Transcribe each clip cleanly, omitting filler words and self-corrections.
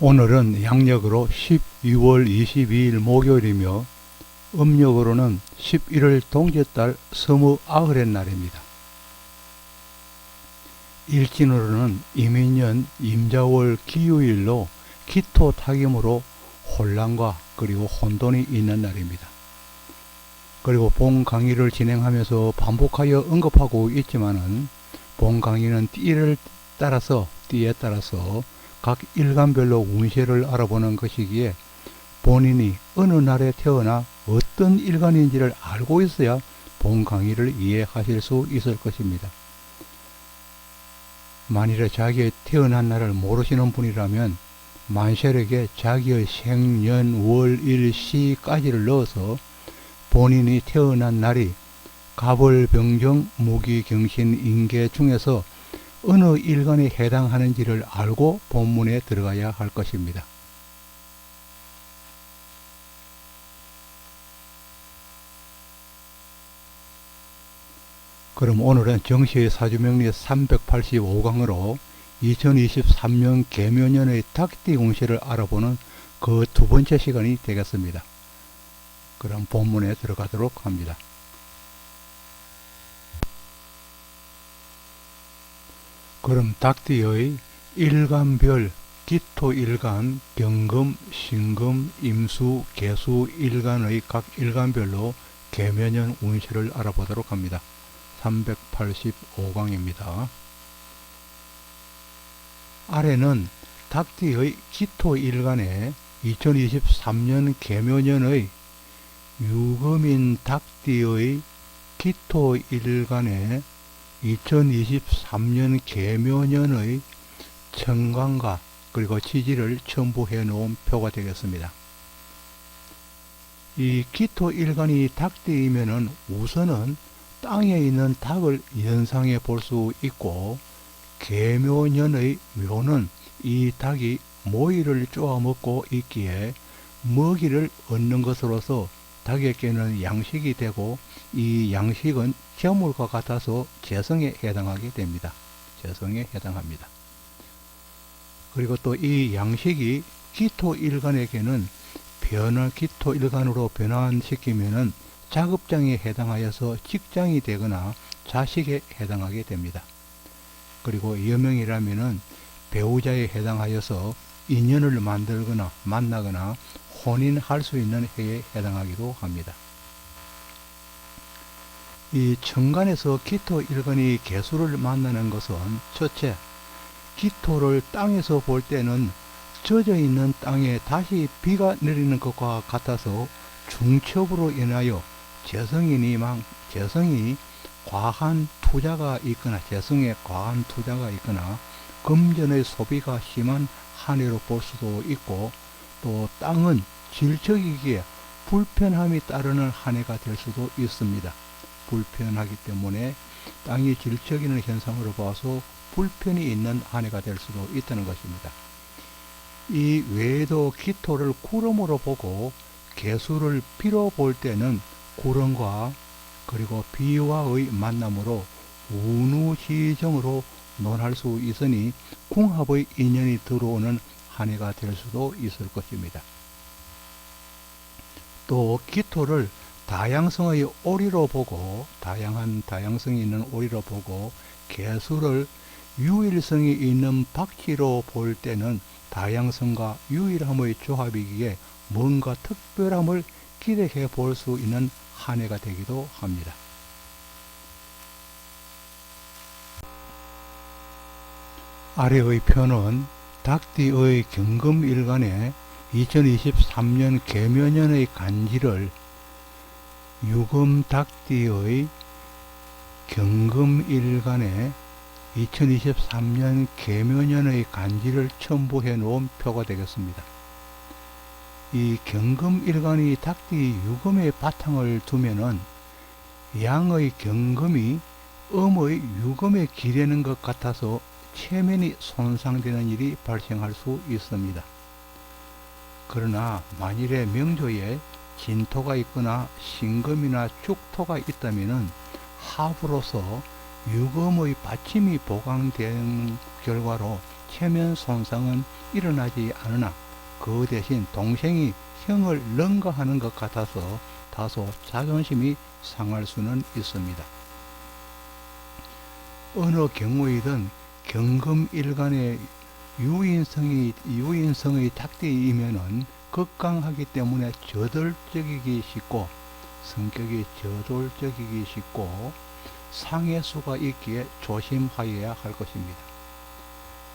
오늘은 양력으로 12월 22일 목요일이며 음력으로는 11월 동짓달 서무아흐렛 날입니다. 일진으로는 이민년 임자월 기유일로 기토탁임으로 혼란과 그리고 혼돈이 있는 날입니다. 그리고 본 강의를 진행하면서 반복하여 언급하고 있지만은 본 강의는 띠에 따라서 각 일간별로 운세를 알아보는 것이기에 본인이 어느 날에 태어나 어떤 일간인지를 알고 있어야 본 강의를 이해하실 수 있을 것입니다. 만일에 자기의 태어난 날을 모르시는 분이라면 만세력에 자기의 생년 월 일 시까지를 넣어서 본인이 태어난 날이 갑월병정 무기경신 인계 중에서 어느 일간에 해당하는지를 알고 본문에 들어가야 할 것입니다. 그럼 오늘은 정시의 사주명리 385강으로 2023년 계묘년의 닭띠 운세를 알아보는 그 두 번째 시간이 되겠습니다. 그럼 본문에 들어가도록 합니다. 그럼 닭띠의 일간별 기토일간, 경금, 신금, 임수, 계수 일간의 각 일간별로 계묘년 운세를 알아보도록 합니다. 385강입니다. 아래는 닭띠의 기토일간에 2023년 계묘년의 유금인 닭띠의 기토일간에 2023년 계묘년의 천간과 그리고 지지를 첨부해 놓은 표가 되겠습니다. 이 기토일간이 닭띠이면은 우선은 땅에 있는 닭을 연상해 볼 수 있고, 계묘년의 묘는 이 닭이 모이를 쪼아 먹고 있기에 먹이를 얻는 것으로서 닭에게는 양식이 되고, 이 양식은 재물과 같아서 재성에 해당하게 됩니다. 재성에 해당합니다. 그리고 또 이 양식이 기토일간에게는 기토일간으로 변환시키면은 작업장에 해당하여서 직장이 되거나 자식에 해당하게 됩니다. 그리고 여명이라면은 배우자에 해당하여서 인연을 만들거나 만나거나 혼인할 수 있는 해에 해당하기도 합니다. 이 천간에서 기토일간이 계수를 만나는 것은 첫째, 기토를 땅에서 볼 때는 젖어 있는 땅에 다시 비가 내리는 것과 같아서 중첩으로 인하여 재성이 과한 투자가 있거나 재성에 과한 투자가 있거나 금전의 소비가 심한 한 해로 볼 수도 있고, 또 땅은 질척이기에 불편함이 따르는 한 해가 될 수도 있습니다. 불편하기 때문에 땅이 질척이는 현상으로 봐서 불편이 있는 한 해가 될 수도 있다는 것입니다. 이 외에도 기토를 구름으로 보고 계수를 비로 볼 때는 구름과 그리고 비와의 만남으로 운우시정으로 논할 수 있으니 궁합의 인연이 들어오는 한 해가 될 수도 있을 것입니다. 또 기토를 다양성의 오리로 보고, 다양한 다양성이 있는 오리로 보고 계수를 유일성이 있는 박쥐로 볼 때는 다양성과 유일함의 조합이기에 뭔가 특별함을 기대해 볼 수 있는 한 해가 되기도 합니다. 아래의 표는 닭띠의 경금일간에 2023년 계묘년의 간지를 유금 닭띠의 경금일간에 2023년 계묘년의 간지를 첨부해 놓은 표가 되겠습니다. 이 경금일간이 닭띠 유금의 바탕을 두면은 양의 경금이 음의 유금에 기대는 것 같아서 체면이 손상되는 일이 발생할 수 있습니다. 그러나 만일에 명조에 진토가 있거나 신금이나 축토가 있다면은 합으로서 유금의 받침이 보강된 결과로 체면 손상은 일어나지 않으나 그 대신 동생이 형을 능가하는 것 같아서 다소 자존심이 상할 수는 있습니다. 어느 경우이든 경금일간의 유인성의 탁대이면은 극강하기 때문에 저돌적이기 쉽고 성격이 저돌적이기 쉽고 상해수가 있기에 조심하여야 할 것입니다.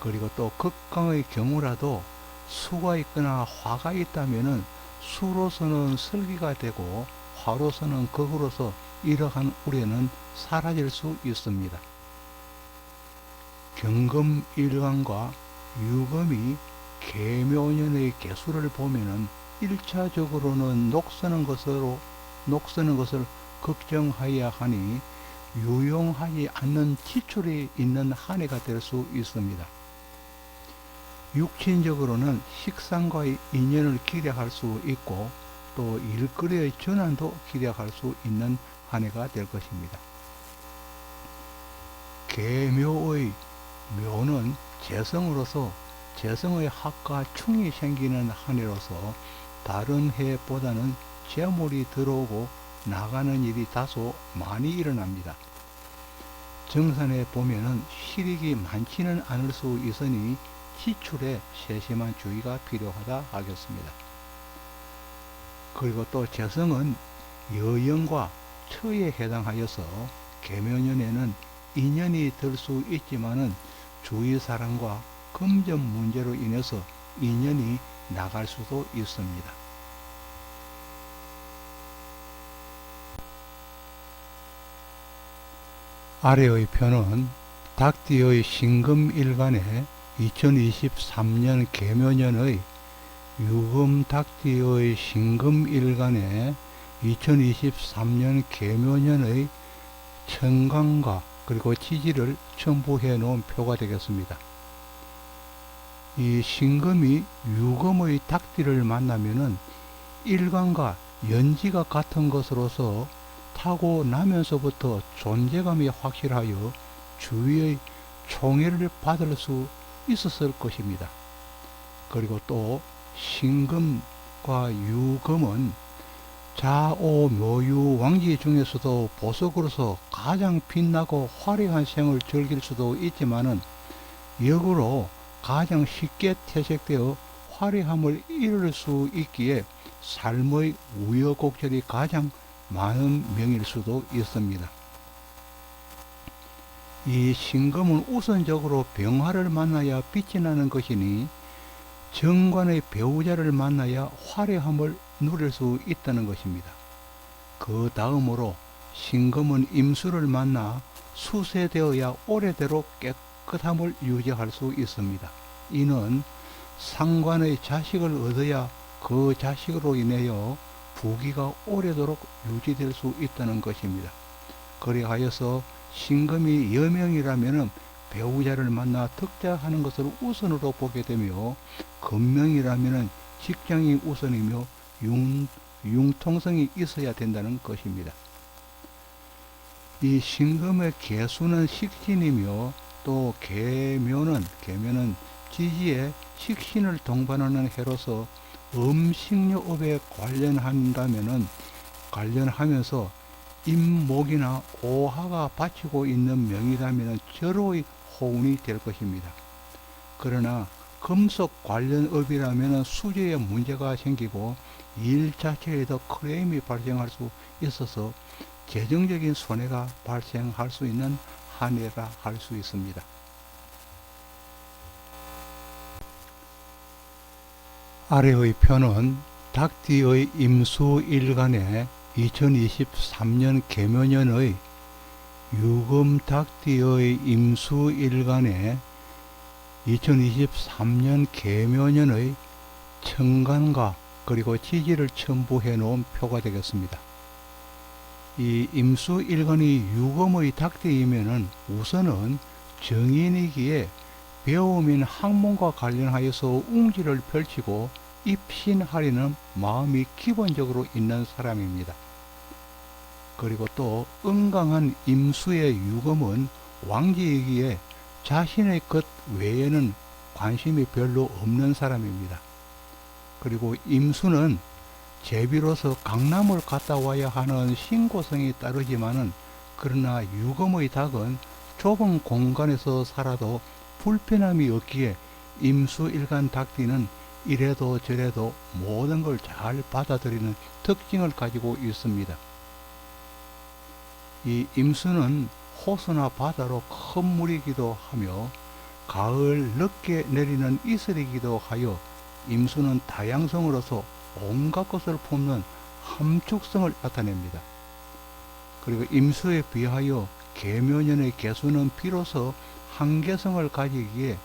그리고 또 극강의 경우라도 수가 있거나 화가 있다면은 수로서는 설기가 되고 화로서는 극으로서 이러한 우려는 사라질 수 있습니다. 경금일간과 유금이 계묘년의 개수를 보면은 1차적으로는 녹서는 것을 걱정하여야 하니 유용하지 않는 지출이 있는 한 해가 될 수 있습니다. 육친적으로는 식상과의 인연을 기대할 수 있고 또 일거리의 전환도 기대할 수 있는 한 해가 될 것입니다. 계묘의 묘는 재성으로서 재성의 합과 충이 생기는 한 해로서 다른 해보다는 재물이 들어오고 나가는 일이 다소 많이 일어납니다. 정산에 보면은 실익이 많지는 않을 수 있으니 지출에 세심한 주의가 필요하다 하겠습니다. 그리고 또 재성은 여영과 처에 해당하여서 계묘년에는 인연이 들 수 있지만은 주위 사람과 금전 문제로 인해서 인연이 나갈 수도 있습니다. 아래의 표는 닭띠의 신금일간에 2023년 계묘년의 유금닭띠의 신금일간에 2023년 계묘년의 천간과 그리고 지지를 첨부해 놓은 표가 되겠습니다. 이 신금이 유금의 닭띠를 만나면은 일간과 연지가 같은 것으로서 타고 나면서부터 존재감이 확실하여 주위의 총애를 받을 수 있었을 것입니다. 그리고 또 신금과 유금은 자오 묘유 왕지 중에서도 보석으로서 가장 빛나고 화려한 생을 즐길 수도 있지만은 역으로 가장 쉽게 퇴색되어 화려함을 잃을 수 있기에 삶의 우여곡절이 가장 많은 명일 수도 있습니다. 이 신금은 우선적으로 병화를 만나야 빛이 나는 것이니 정관의 배우자를 만나야 화려함을 누릴 수 있다는 것입니다. 그 다음으로 신금은 임수를 만나 수세되어야 오래도록 깨끗함을 유지할 수 있습니다. 이는 상관의 자식을 얻어야 그 자식으로 인하여 부귀가 오래도록 유지될 수 있다는 것입니다. 그리하여서 신금이 여명이라면 배우자를 만나 득자하는 것을 우선으로 보게 되며 금명이라면 직장이 우선이며 융통성이 있어야 된다는 것입니다. 이 신금의 개수는 식신이며 또 계묘는 지지에 식신을 동반하는 해로서 음식료업에 관련하면서 임목이나 오하가 바치고 있는 명이라면 절호의 호운이 될 것입니다. 그러나 금속 관련업이라면 수주에 문제가 생기고 일 자체에도 크레임이 발생할 수 있어서 재정적인 손해가 발생할 수 있는 한 해라 할 수 있습니다. 아래의 표는 닭띠의 임수일간에 2023년 계묘년의 유금닭띠의 임수일간에 2023년 계묘년의 천간과 그리고 지지를 첨부해 놓은 표가 되겠습니다. 이 임수일간이 유금의 닭띠이면은 우선은 정인이기에 배움인 학문과 관련하여서 웅지를 펼치고 입신하려는 마음이 기본적으로 있는 사람입니다. 그리고 또 은강한 임수의 유금은 왕지이기에 자신의 것 외에는 관심이 별로 없는 사람입니다. 그리고 임수는 제비로서 강남을 갔다 와야 하는 신고성이 따르지만은, 그러나 유금의 닭은 좁은 공간에서 살아도 불편함이 없기에 임수일간 닭띠는 이래도 저래도 모든 걸 잘 받아들이는 특징을 가지고 있습니다. 이 임수는 호수나 바다로 큰 물이기도 하며 가을 늦게 내리는 이슬이기도 하여 임수는 다양성으로서 온갖 것을 품는 함축성을 나타냅니다. 그리고 임수에 비하여 계묘년의 개수는 비로소 한계성을 가지기에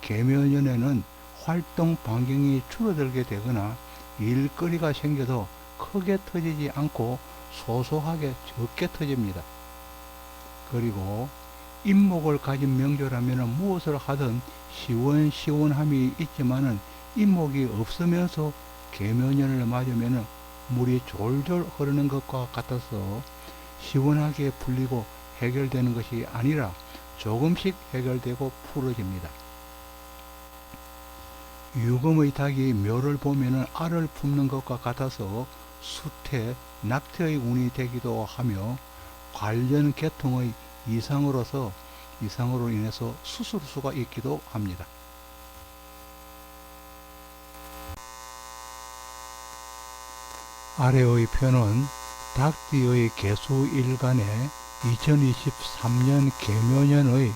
계묘년에는 활동 반경이 줄어들게 되거나 일거리가 생겨도 크게 터지지 않고 소소하게 적게 터집니다. 그리고 임목을 가진 명조라면 무엇을 하든 시원시원함이 있지만은 임목이 없으면서 계묘년을 맞으면 물이 졸졸 흐르는 것과 같아서 시원하게 풀리고 해결되는 것이 아니라 조금씩 해결되고 풀어집니다. 유금의 닭이 묘를 보면 알을 품는 것과 같아서 수태, 낙태의 운이 되기도 하며 관련 계통의 이상으로 인해서 수술 수가 있기도 합니다. 아래의 표는 닭띠의 개수일간에 2023년 계묘년의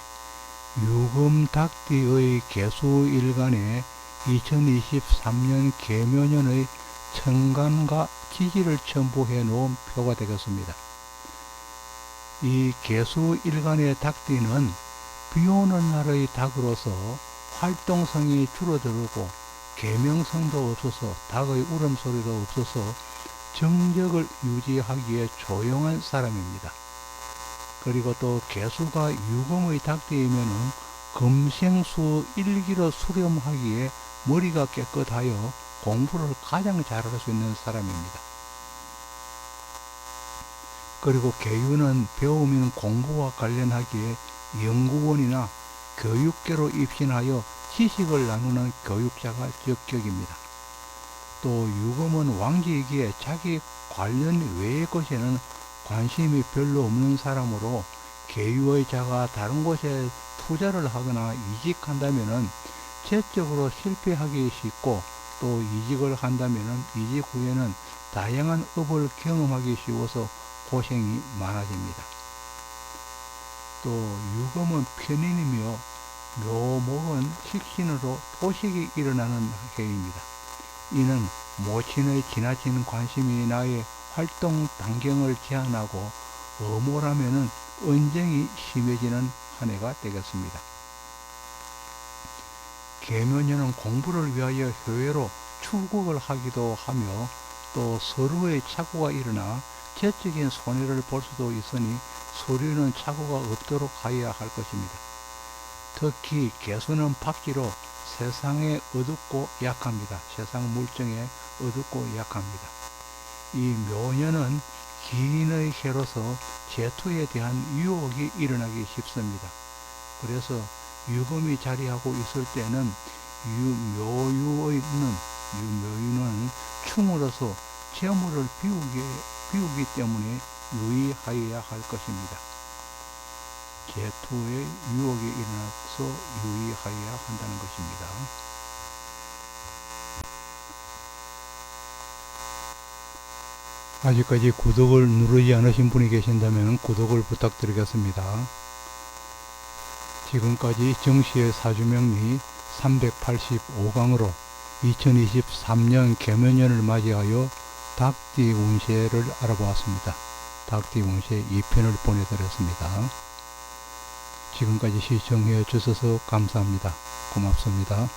유금 닭띠의 개수일간에 2023년 계묘년의 천간과 지지를 첨부해 놓은 표가 되겠습니다. 이 개수일간의 닭띠는 비오는 날의 닭으로서 활동성이 줄어들고 계명성도 없어서 닭의 울음소리도 없어서 정적을 유지하기에 조용한 사람입니다. 그리고 또 개수가 유금의 닭띠이면은 금생수 일기로 수렴하기에 머리가 깨끗하여 공부를 가장 잘할 수 있는 사람입니다. 그리고 계유는 배움인 공부와 관련하기에 연구원이나 교육계로 입신하여 지식을 나누는 교육자가 적격입니다. 또 유금은 왕지이기에 자기 관련 외의 것에는 관심이 별로 없는 사람으로 계유의 자가 다른 곳에 투자를 하거나 이직한다면 재적으로 실패하기 쉽고, 또 이직을 한다면 이직 후에는 다양한 업을 경험하기 쉬워서 고생이 많아집니다. 또 유금은 편인이며 묘목은 식신으로 토식이 일어나는 해입니다. 이는 모친의 지나친 관심이 나의 활동 반경을 제한하고 어모라면은 언쟁이 심해지는 한 해가 되겠습니다. 계묘년은 공부를 위하여 교회로 출국을 하기도 하며 또 서로의 착오가 일어나 재적인 손해를 볼 수도 있으니 서류는 착오가 없도록 하여야 할 것입니다. 특히 개수는 박지로 세상에 어둡고 약합니다. 세상 물정에 어둡고 약합니다. 이 묘년은 기인의 해로서 재투에 대한 유혹이 일어나기 쉽습니다. 그래서 유금이 자리하고 있을 때는 묘유는 충으로서 재물을 비우기 때문에 유의하여야 할 것입니다. 재투의 유혹이 일어나서 유의하여야 한다는 것입니다. 아직까지 구독을 누르지 않으신 분이 계신다면 구독을 부탁드리겠습니다. 지금까지 정시의 사주명리 385강으로 2023년 계묘년을 맞이하여 닭띠 운세를 알아보았습니다. 닭띠 운세 2편을 보내드렸습니다. 지금까지 시청해 주셔서 감사합니다. 고맙습니다.